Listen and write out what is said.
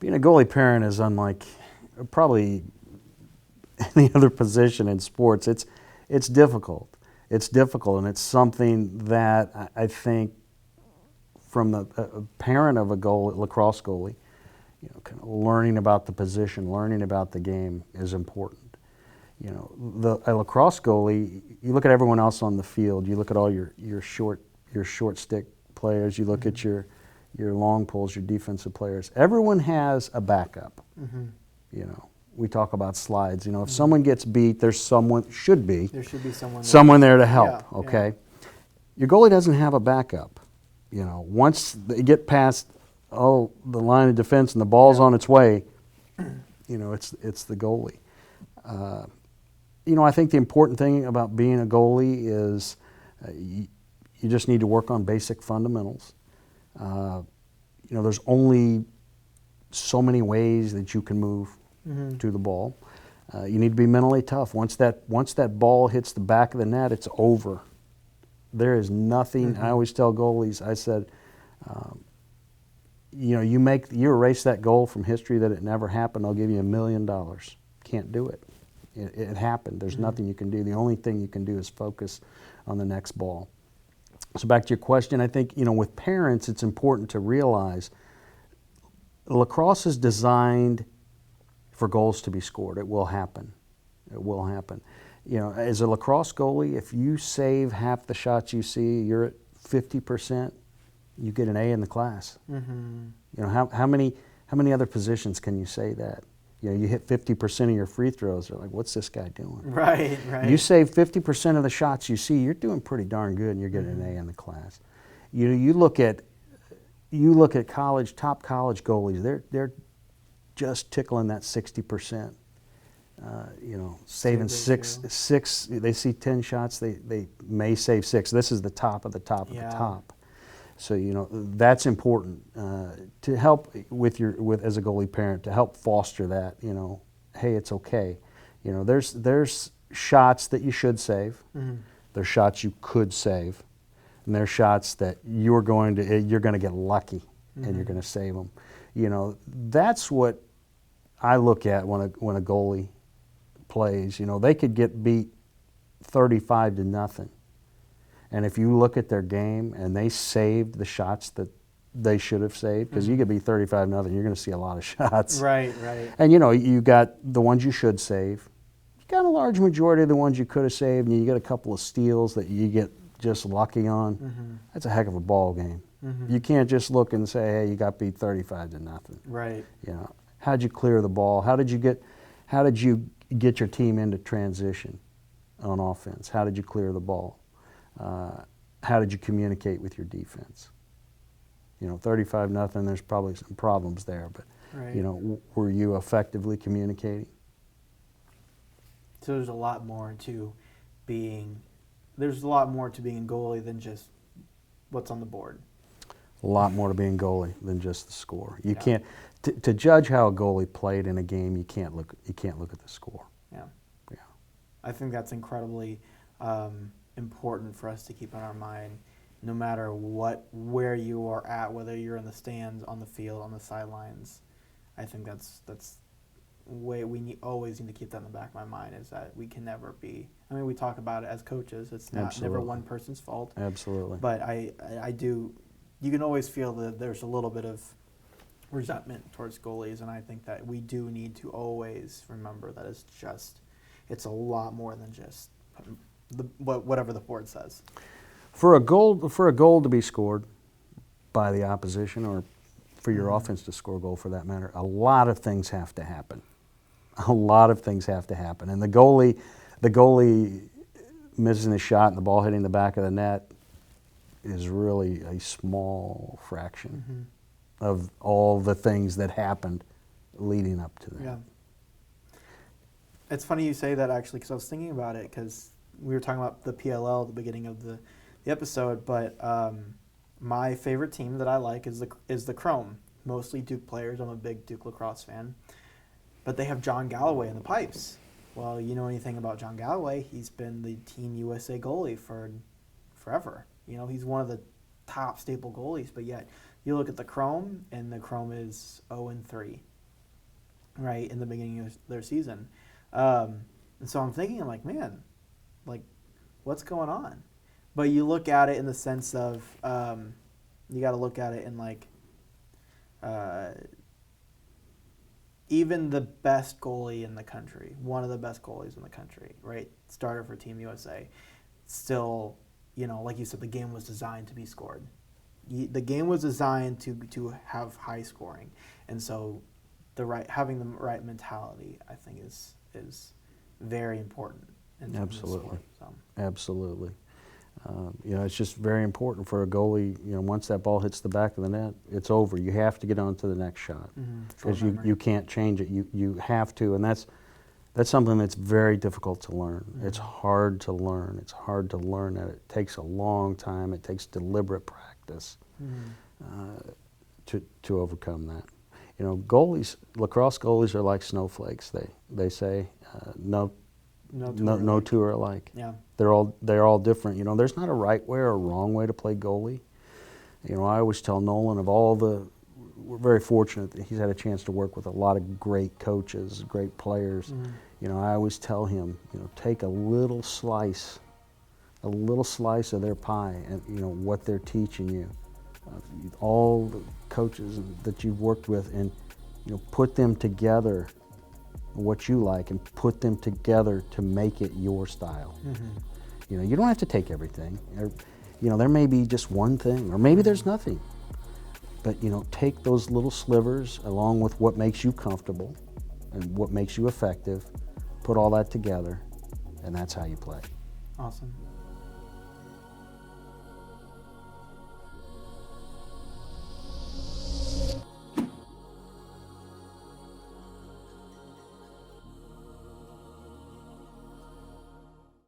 Being a goalie parent is unlike probably any other position in sports. It's difficult. It's difficult, and it's something that I think from the a parent of a lacrosse goalie, kind of learning about the position, learning about the game is important. A lacrosse goalie, you look at everyone else on the field, you look at all your short stick players, you look at your long poles, your defensive players. Everyone has a backup. We talk about slides. If someone gets beat, there should be someone there to help. Yeah, okay, your goalie doesn't have a backup. Once they get past the line of defense and the ball's on its way, it's the goalie. I think the important thing about being a goalie is you just need to work on basic fundamentals. There's only so many ways that you can move to the ball. You need to be mentally tough. Once that ball hits the back of the net, it's over. There is nothing. I always tell goalies, I said, you erase that goal from history that it never happened, I'll give you $1 million. Can't do it. It happened. There's nothing you can do. The only thing you can do is focus on the next ball. So back to your question, I think, with parents, it's important to realize lacrosse is designed for goals to be scored. It will happen. It will happen. As a lacrosse goalie, if you save half the shots you see, you're at 50%, you get an A in the class. How many other positions can you say that? You hit 50% of your free throws. They're like, what's this guy doing? Right. You save 50% of the shots you see, you're doing pretty darn good, and you're getting an A in the class. You look at top college goalies. They're just tickling that 60%. Saving six. They see 10 shots, they may save 6. This is the top of the top of the top. So that's important to help as a goalie parent, to help foster that. Hey, it's okay. There's shots that you should save. There's shots you could save, and there's shots that you're going to get lucky and you're going to save them. That's what I look at when a goalie plays. They could get beat 35-0. And if you look at their game and they saved the shots that they should have saved, because you could be 35-0, you're going to see a lot of shots. Right. And you got the ones you should save. You got a large majority of the ones you could have saved, and you get a couple of steals that you get just lucky on. That's a heck of a ball game. You can't just look and say, hey, you got beat 35-0. Right. How'd you clear the ball? How did you get your team into transition on offense? How did you clear the ball? How did you communicate with your defense? 35-0, there's probably some problems there, but were you effectively communicating? So there's a lot more to being a goalie than just what's on the board. A lot more to being goalie than just the score. You can't to judge how a goalie played in a game. You can't look at the score. Yeah. I think that's incredibly important for us to keep in our mind, no matter where you are at, whether you're in the stands, on the field, on the sidelines. I think that's way always need to keep that in the back of my mind, is that we can never be. I mean, we talk about it as coaches. It's never one person's fault. Absolutely. But I do. You can always feel that there's a little bit of resentment towards goalies, and I think that we do need to always remember that it's a lot more than just whatever the board says. For a goal to be scored by the opposition, or for your offense to score a goal for that matter, a lot of things have to happen. And the goalie missing the shot and the ball hitting the back of the net is really a small fraction of all the things that happened leading up to that. Yeah. It's funny you say that, actually, because I was thinking about it, because we were talking about the PLL at the beginning of the episode, but my favorite team that I like is the Chrome. Mostly Duke players. I'm a big Duke lacrosse fan. But they have John Galloway in the pipes. Well, you know anything about John Galloway, he's been the Team USA goalie for forever. He's one of the top staple goalies, but yet you look at the Chrome, and the Chrome is 0-3. right, in the beginning of their season. And so I'm thinking, like, man, like, what's going on? But you look at it in the sense of, you got to look at it in, like, uh, even the best goalie in the country, one of the best goalies in the country, right, starter for Team USA, still, like you said, the game was designed to be scored. The game was designed to have high scoring, and so having the right mentality, I think, is very important in terms of Absolutely. sport. So. Absolutely. It's just very important for a goalie. Once that ball hits the back of the net, it's over. You have to get on to the next shot because you can't change it. You have to, and that's something that's very difficult to learn. It's hard to learn. It's hard to learn that. It takes a long time. It takes deliberate practice to overcome that. Goalies, lacrosse goalies are like snowflakes. They say no two are alike. Yeah. They're all different. There's not a right way or a wrong way to play goalie. I always tell Nolan we're very fortunate that he's had a chance to work with a lot of great coaches, great players. I always tell him, take a little slice of their pie and what they're teaching you. All the coaches that you've worked with, and put them together, what you like, and put them together to make it your style. You don't have to take everything. There may be just one thing, or maybe there's nothing. But take those little slivers along with what makes you comfortable and what makes you effective, put all that together, and that's how you play. Awesome.